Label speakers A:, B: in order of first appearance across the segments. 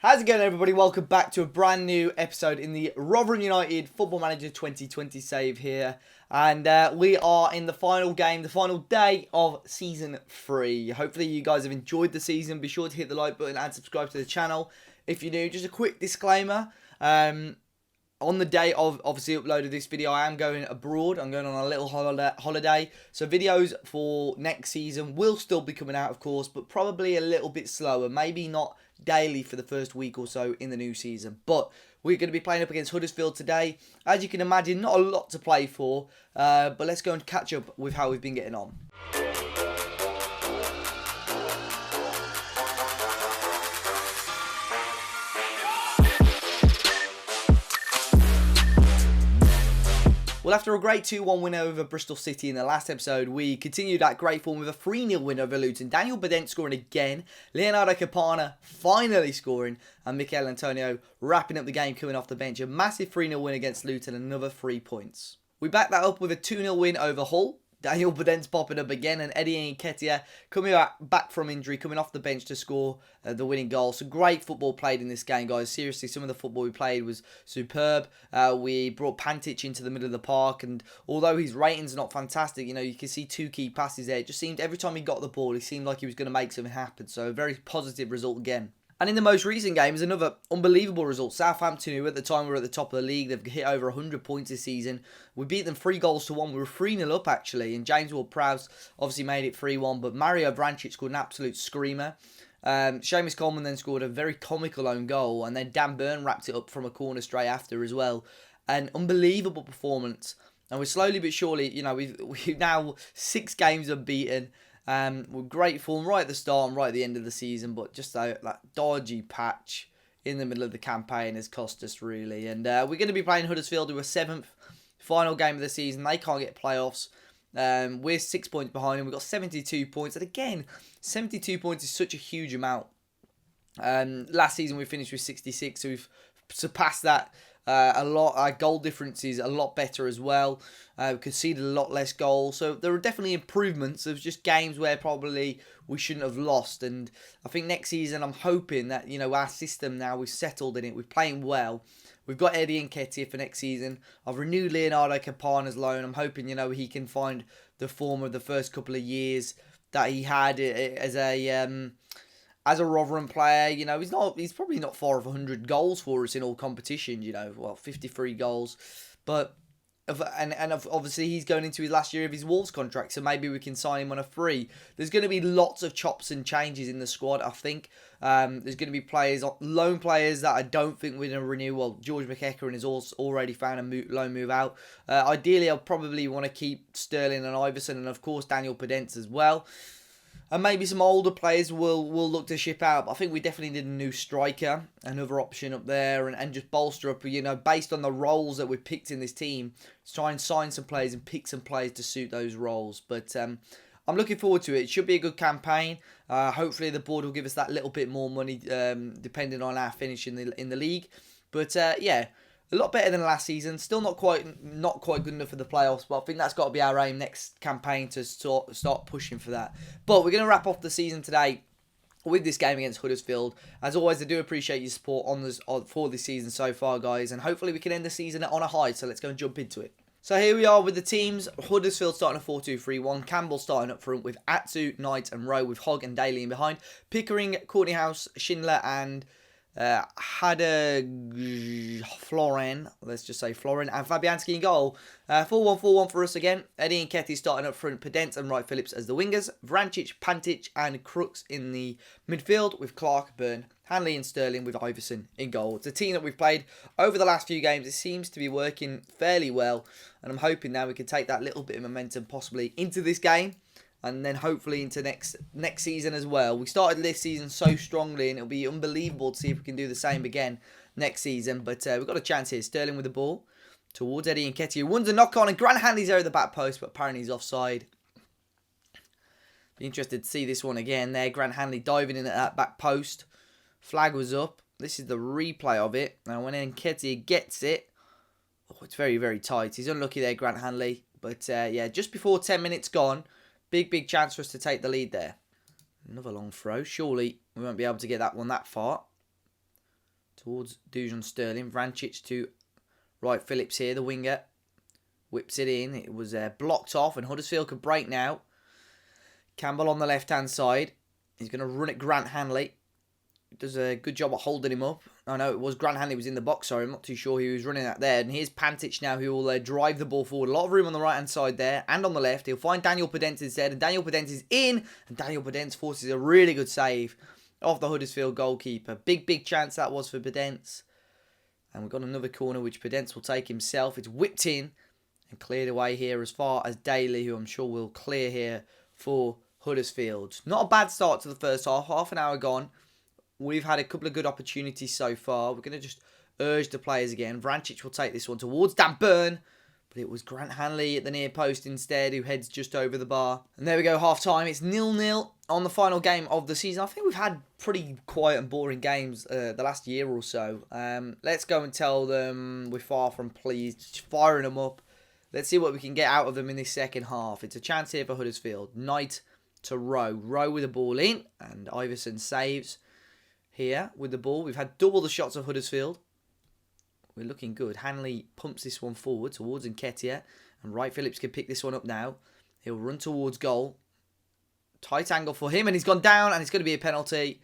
A: How's it going, everybody? Welcome back to a brand new episode in the Rotherham United Football Manager 2020 save here. And we are in the final game, the final day of Season 3. Hopefully you guys have enjoyed the season. Be sure to hit the like button and subscribe to the channel if you're new. Just a quick disclaimer. On the day of obviously uploaded this video, I am going abroad. I'm going on a little holiday. So videos for next season will still be coming out, of course, but probably a little bit slower. Maybe not daily for the first week or so in the new season. But we're going to be playing up against Huddersfield today. As you can imagine, not a lot to play for. But let's go and catch up with how we've been getting on. Well, after a great 2-1 win over Bristol City in the last episode, we continued that great form with a 3-0 win over Luton. Daniel Bedent scoring again, Leonardo Campana finally scoring, and Mikel Antonio wrapping up the game coming off the bench. A massive 3-0 win against Luton, another 3 points. We backed that up with a 2-0 win over Hull. Daniel Bedent's popping up again, and Eddie Nketiah coming back from injury, coming off the bench to score the winning goal. So great football played in this game, guys. Seriously, some of the football we played was superb. We brought Pantic into the middle of the park, and although his rating's not fantastic, you know, you can see 2 key passes there. It just seemed every time he got the ball, he seemed like he was going to make something happen. So a very positive result again. And in the most recent game is another unbelievable result. Southampton, who at the time were at the top of the league, they've hit over 100 points this season. We beat them 3-1. We were 3-0 up, actually. And James Ward-Prowse obviously made it 3-1. But Mario Vrancic scored an absolute screamer. Seamus Coleman then scored a very comical own goal. And then Dan Burn wrapped it up from a corner straight after as well. An unbelievable performance. And we're slowly but surely, you know, we've now 6 games unbeaten. With great form right at the start and right at the end of the season, but just that dodgy patch in the middle of the campaign has cost us really. And we're going to be playing Huddersfield, who are 7th, final game of the season. They can't get playoffs. We're 6 points behind them. We've got 72 points. And again, 72 points is such a huge amount. Last season we finished with 66, so we've surpassed that a lot. Our goal difference is a lot better as well. We conceded a lot less goals. So there are definitely improvements. There's just games where probably we shouldn't have lost. And I think next season I'm hoping that, you know, our system now, we've settled in it. We're playing well. We've got Eddie Nketiah for next season. I've renewed Leonardo Campana's loan. I'm hoping, you know, he can find the form of the first couple of years that he had as a Rotherham player. You know, he's probably not far off 100 goals for us in all competitions, you know, well, 53 goals. But, obviously he's going into his last year of his Wolves contract, so maybe we can sign him on a free. There's going to be lots of chops and changes in the squad, I think. There's going to be loan players that I don't think we're going to renew. Well, George McEachran has also already found a loan move out. Ideally, I'll probably want to keep Sterling and Iverson, and of course Daniel Podence as well. And maybe some older players will look to ship out. But I think we definitely need a new striker, another option up there, and just bolster up, you know, based on the roles that we've picked in this team. Let's try and sign some players and pick some players to suit those roles. But I'm looking forward to it. It should be a good campaign. Hopefully the board will give us that little bit more money, depending on our finish in the league. But yeah. A lot better than last season. Still not quite good enough for the playoffs, but I think that's got to be our aim next campaign to start pushing for that. But we're going to wrap off the season today with this game against Huddersfield. As always, I do appreciate your support for this season so far, guys, and hopefully we can end the season on a high. So let's go and jump into it. So here we are with the teams. Huddersfield starting a 4-2-3-1. Campbell starting up front with Atsu, Knight and Rowe, with Hogg and Daly in behind. Pickering, Courtney House, Schindler and Florin, let's just say Florin, and Fabianski in goal. 4-1-4-1 for us again. Eddie Nketiah starting up front, Podence and Wright Phillips as the wingers. Vrancic, Pantic and Crooks in the midfield, with Clark, Byrne, Hanley and Sterling, with Iverson in goal. It's a team that we've played over the last few games. It seems to be working fairly well, and I'm hoping now we can take that little bit of momentum possibly into this game, and then hopefully into next season as well. We started this season so strongly, and it'll be unbelievable to see if we can do the same again next season. But we've got a chance here. Sterling with the ball towards Eddie Nketiah. One's a knock on, and Grant Hanley's there at the back post, but apparently he's offside. Be interested to see this one again there. Grant Hanley diving in at that back post. Flag was up. This is the replay of it. Now when Nketiah gets it, oh, it's very, very tight. He's unlucky there, Grant Hanley. But yeah, just before 10 minutes gone, big chance for us to take the lead there. Another long throw. Surely we won't be able to get that one that far. towards Dujon Sterling. Vrancic to Wright Phillips here, the winger. Whips it in. It was blocked off, and Huddersfield could break now. Campbell on the left-hand side. He's going to run at Grant Hanley. Does a good job at holding him up. Oh, no, it was Grant Hanley was in the box. Sorry, I'm not too sure who was running that there. And here's Pantic now, who will drive the ball forward. A lot of room on the right-hand side there and on the left. He'll find Daniel Podence instead. And Daniel Podence is in. And Daniel Podence forces a really good save off the Huddersfield goalkeeper. Big chance that was for Podence. And we've got another corner which Podence will take himself. It's whipped in and cleared away here as far as Daly, who I'm sure will clear here for Huddersfield. Not a bad start to the first half. Half an hour gone. We've had a couple of good opportunities so far. We're going to just urge the players again. Vrancic will take this one towards Dan Burn. But it was Grant Hanley at the near post instead, who heads just over the bar. And there we go, half-time. It's 0-0 on the final game of the season. I think we've had pretty quiet and boring games the last year or so. Let's go and tell them we're far from pleased. Just firing them up. Let's see what we can get out of them in this second half. It's a chance here for Huddersfield. Knight to Rowe. Rowe with the ball in. And Iverson saves here with the ball. We've had double the shots of Huddersfield. We're looking good. Hanley pumps this one forward towards Nketiah. And Wright Phillips can pick this one up now. He'll run towards goal. Tight angle for him. And he's gone down. And it's going to be a penalty.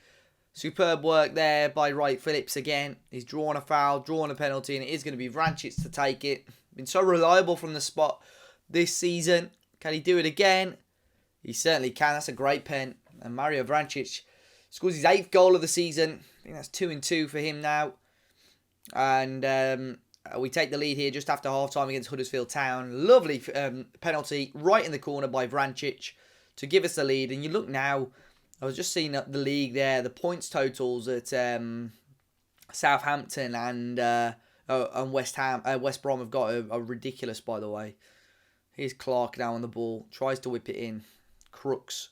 A: Superb work there by Wright Phillips again. He's drawn a foul, drawn a penalty. And it is going to be Vrancic to take it. Been so reliable from the spot this season. Can he do it again? He certainly can. That's a great pen. And Mario Vrancic scores his 8th goal of the season. I think that's 2-2 for him now. And we take the lead here just after half-time against Huddersfield Town. Lovely penalty right in the corner by Vrancic to give us the lead. And you look now, I was just seeing the league there, the points totals at Southampton and West Brom have got a ridiculous, by the way. Here's Clark now on the ball. Tries to whip it in. Crooks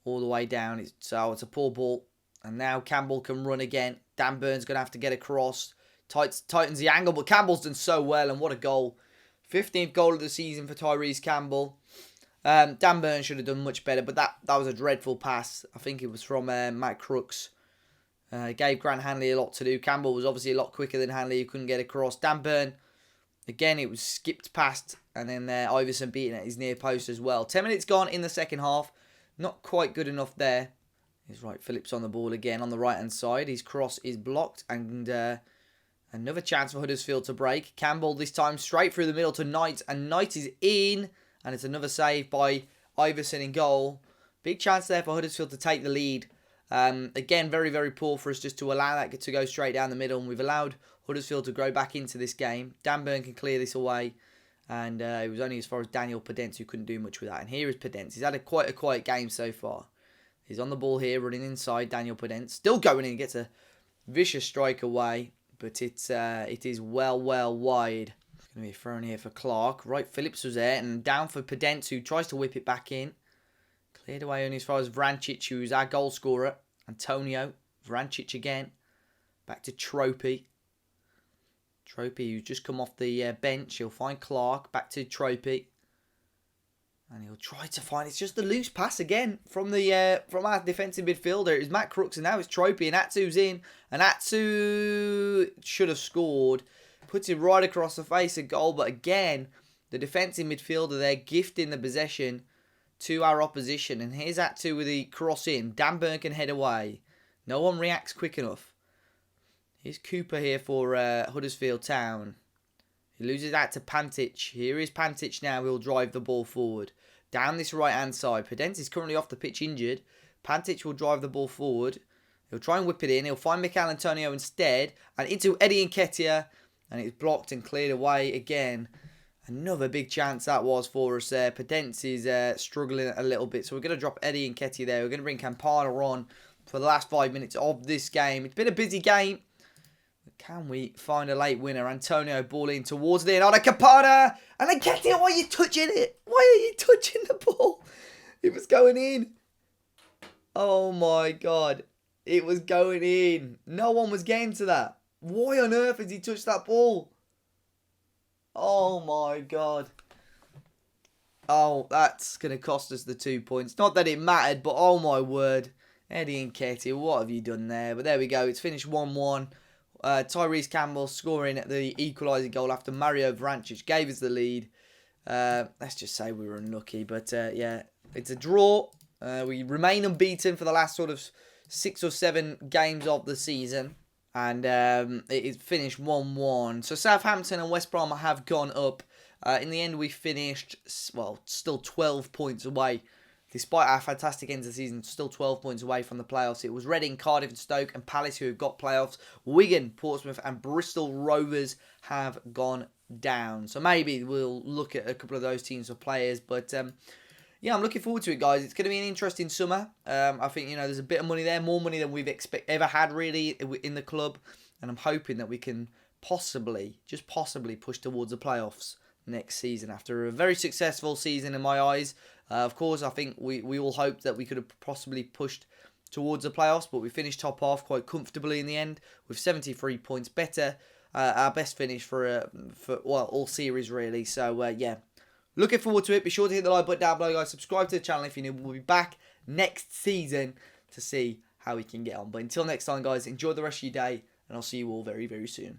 A: all the way down. So it's a poor ball. And now Campbell can run again. Dan Burn's going to have to get across. Tightens the angle, but Campbell's done so well. And what a goal. 15th goal of the season for Tyrese Campbell. Dan Burn should have done much better, but that was a dreadful pass. I think it was from Matt Crooks. Gave Grant Hanley a lot to do. Campbell was obviously a lot quicker than Hanley, who couldn't get across. Dan Burn, again, it was skipped past. And then Iverson beating at his near post as well. 10 minutes gone in the second half. Not quite good enough there. He's Wright Phillips on the ball again on the right-hand side. His cross is blocked. And another chance for Huddersfield to break. Campbell this time straight through the middle to Knight. And Knight is in. And it's another save by Iverson in goal. Big chance there for Huddersfield to take the lead. Again, very poor for us just to allow that to go straight down the middle. And we've allowed Huddersfield to grow back into this game. Dan Burn can clear this away. And it was only as far as Daniel Podence who couldn't do much with that. And here is Podence. He's had quite a quiet game so far. He's on the ball here, running inside Daniel Podence. Still going in, gets a vicious strike away. But it is well wide. It's going to be thrown here for Clark. Wright Phillips was there. And down for Podence, who tries to whip it back in. Cleared away only as far as Vrancic, who's our goal scorer. Antonio. Vrancic again. Back to Tropey. Tropey, who's just come off the bench. He'll find Clark. Back to Tropey. And he'll try to find... It's just the loose pass again from our defensive midfielder. It was Matt Crooks, and now it's Tropey. And Atsu's in. And Atsu should have scored. Puts it right across the face of goal. But again, the defensive midfielder there gifting the possession to our opposition. And here's Atsu with the cross in. Dan Burn can head away. No one reacts quick enough. Here's Cooper here for Huddersfield Town. He loses that to Pantic. Here is Pantic now. He'll drive the ball forward. Down this right-hand side. Podence is currently off the pitch injured. Pantic will drive the ball forward. He'll try and whip it in. He'll find Mikel Antonio instead. And into Eddie Nketiah. And it's blocked and cleared away again. Another big chance that was for us there. Podence is struggling a little bit. So we're going to drop Eddie Nketiah there. We're going to bring Campana on for the last 5 minutes of this game. It's been a busy game. Can we find a late winner? Antonio ball in towards Leonardo Campana. And Nketiah, why are you touching it? Why are you touching the ball? It was going in. Oh my God. It was going in. No one was getting to that. Why on earth has he touched that ball? Oh my God. Oh, that's going to cost us the 2 points. Not that it mattered, but oh my word. Eddie Nketiah, what have you done there? But there we go. It's finished 1-1. Tyrese Campbell scoring the equalising goal after Mario Vrancic gave us the lead. Let's just say we were unlucky, but yeah, it's a draw. We remain unbeaten for the last sort of 6 or 7 games of the season, and it finished 1-1. So Southampton and West Brom have gone up. In the end, we finished, well, still 12 points away. Despite our fantastic end of the season, still 12 points away from the playoffs. It was Reading, Cardiff and Stoke and Palace who have got playoffs. Wigan, Portsmouth and Bristol Rovers have gone down. So maybe we'll look at a couple of those teams for players. But yeah, I'm looking forward to it, guys. It's going to be an interesting summer. I think, there's a bit of money there. More money than we've ever had, really, in the club. And I'm hoping that we can possibly, just possibly, push towards the playoffs next season after a very successful season in my eyes. Of course, I think we all hoped that we could have possibly pushed towards the playoffs, but we finished top half quite comfortably in the end with 73 points better. Our best finish for all series, really. So, yeah, looking forward to it. Be sure to hit the like button down below, guys. Subscribe to the channel if you're new. We'll be back next season to see how we can get on. But until next time, guys, enjoy the rest of your day, and I'll see you all very, very soon.